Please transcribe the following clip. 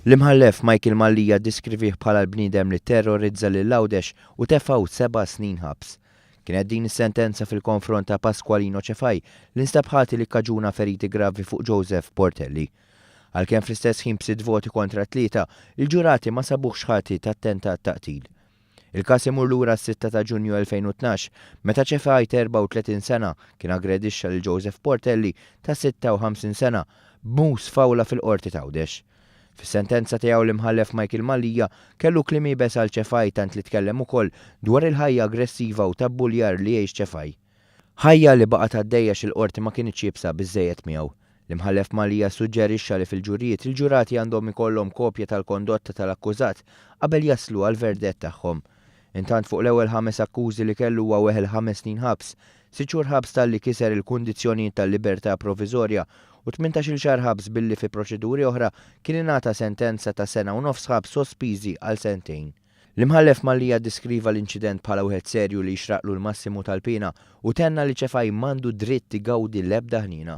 L-imħallef Michael Mallija diskrivih bħala l-bniedem li terrorizza lil Lawdex u tefaw 7 snin ħabs. Kienet din is-sentenza fil-konfront ta' Pasqualino Cefaj li nstabħati li kkaġuna feriti gravi fuq Joseph Portelli. Għalkemm fl-istess ħin b'6 voti kontra 3, il-ġurati ma sabuħx ħati ta' attentat taqtil. Il-każ imur lura s-6 ta' Ġunju 2012 meta Cefaj 34 sena kien aggredixxa lil Joseph Portelli ta' 56 sena b'mus fawla fil-qorti ta' Għawdex. Fis-sentenza tiegħu l-imħallef Michael Mallija kellu kliem ibes għal Cefaj tant li tkellem ukoll dwar il-ħajja aggressiva u tabbuljar li jgħix Cefaj. Ħajja li baqgħet għaddejja x'il-qorti ma kienx jibsa biżżejjed miegħu. L-imħallef Mallija suġġerixxa li fil-ġurijiet il-ġurati għandhom ikollhom kopja tal-kondotta tal-akkużat qabel jaslu għal verdett tagħhom. Intant fuq l-ewwel 5 akkużi li kellu huwa weħel 5 snin ħabs, 6 xhur ħabs tal-li kiser il-kundizzjonijiet tal-libertà proviżorja u 18-il xahar ħabs billi fi proċeduri oħra kien ingħata sentenza ta' 1.5 sena ħabs sospiżi għal 2 sentejn. L-imħallef Mallija diskriva l-inċident bħala wieħed serju li jxraqlu l-massimu tal-pina u tenna li Cefaj m'għandu dritt igawdi l-ebda ħnina.